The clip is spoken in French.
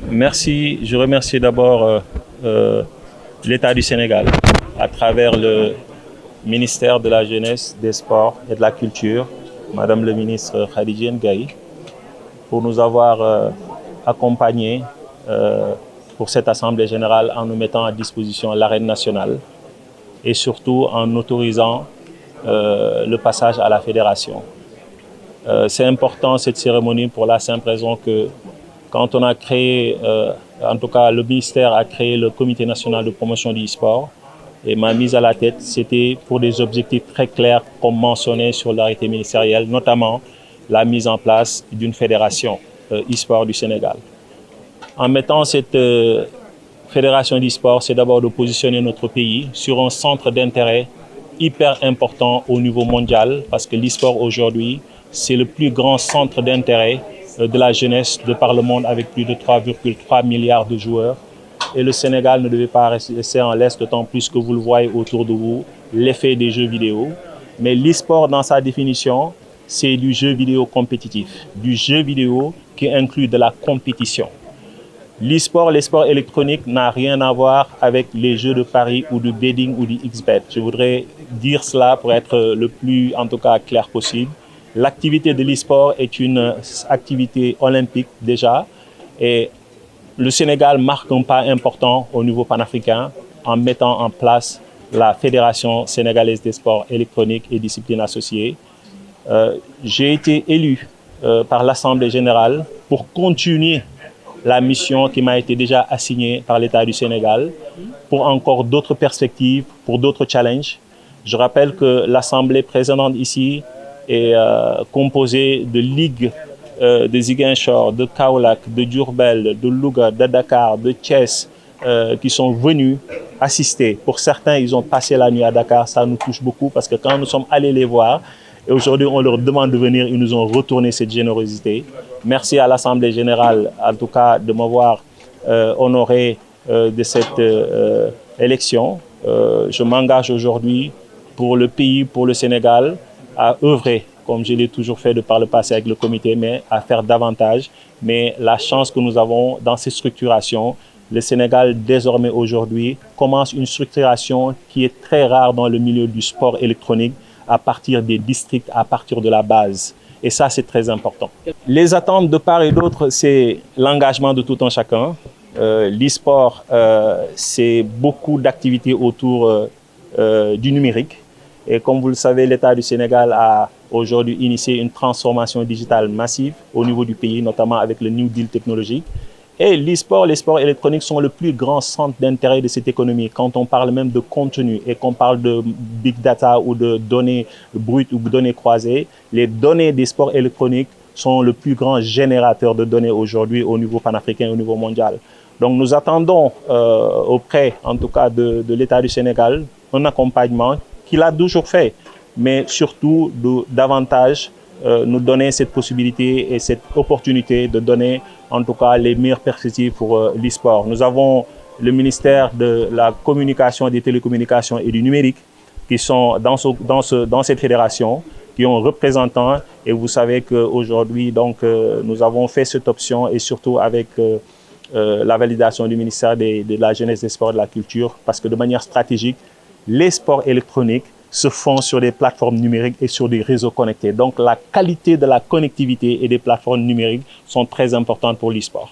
Merci. Je remercie d'abord l'État du Sénégal à travers le ministère de la Jeunesse, des Sports et de la Culture, Madame le ministre Khadija Gaye, pour nous avoir accompagnés pour cette Assemblée générale en nous mettant à disposition l'arène nationale et surtout en autorisant le passage à la fédération. C'est important cette cérémonie pour la simple raison que quand on a créé, en tout cas le ministère a créé le Comité national de promotion du e-sport et ma mise à la tête, c'était pour des objectifs très clairs comme mentionné sur l'arrêté ministériel, notamment la mise en place d'une fédération e-sport du Sénégal. En mettant cette fédération d'e-sport, c'est d'abord de positionner notre pays sur un centre d'intérêt hyper important au niveau mondial parce que l'e-sport aujourd'hui, c'est le plus grand centre d'intérêt de la jeunesse de par le monde avec plus de 3,3 milliards de joueurs. Et le Sénégal ne devait pas rester en laisse, d'autant plus que vous le voyez autour de vous, l'effet des jeux vidéo. Mais l'e-sport, dans sa définition, c'est du jeu vidéo compétitif, du jeu vidéo qui inclut de la compétition. L'e-sport, les sports électroniques n'a rien à voir avec les jeux de paris ou du betting ou du XBet. Je voudrais dire cela pour être le plus, en tout cas, clair possible. L'activité de l'e-sport est une activité olympique déjà et le Sénégal marque un pas important au niveau panafricain en mettant en place la Fédération sénégalaise des sports électroniques et disciplines associées. J'ai été élu par l'Assemblée générale pour continuer la mission qui m'a été déjà assignée par l'État du Sénégal pour encore d'autres perspectives, pour d'autres challenges. Je rappelle que l'Assemblée présente ici est composée de ligues de Ziguinchor, de Kaolack, de Diourbel, de Louga, de Dakar, de Thiès, qui sont venus assister. Pour certains, ils ont passé la nuit à Dakar. Ça nous touche beaucoup parce que quand nous sommes allés les voir, et aujourd'hui on leur demande de venir, ils nous ont retourné cette générosité. Merci à l'Assemblée générale, en tout cas, de m'avoir honoré de cette élection. Je m'engage aujourd'hui pour le pays, pour le Sénégal, à œuvrer, comme je l'ai toujours fait de par le passé avec le comité, mais à faire davantage. Mais la chance que nous avons dans ces structurations, le Sénégal, désormais aujourd'hui, commence une structuration qui est très rare dans le milieu du sport électronique, à partir des districts, à partir de la base. Et ça, c'est très important. Les attentes de part et d'autre, c'est l'engagement de tout un chacun. L'e-sport, c'est beaucoup d'activités autour du numérique. Et comme vous le savez, l'État du Sénégal a aujourd'hui initié une transformation digitale massive au niveau du pays, notamment avec le New Deal technologique. Et l'e-sport, les sports électroniques sont le plus grand centre d'intérêt de cette économie. Quand on parle même de contenu et qu'on parle de big data ou de données brutes ou de données croisées, les données des sports électroniques sont le plus grand générateur de données aujourd'hui au niveau panafricain et au niveau mondial. Donc nous attendons auprès, en tout cas, de l'État du Sénégal, un accompagnement qu'il a toujours fait, mais surtout davantage nous donner cette possibilité et cette opportunité de donner en tout cas les meilleures perspectives pour l'e-sport. Nous avons le ministère de la communication, des télécommunications et du numérique qui sont dans cette fédération, qui ont représentants et vous savez qu'aujourd'hui donc nous avons fait cette option et surtout avec la validation du ministère de la Jeunesse, des Sports et de la Culture parce que de manière stratégique, les sports électroniques se font sur des plateformes numériques et sur des réseaux connectés. Donc la qualité de la connectivité et des plateformes numériques sont très importantes pour l'e-sport.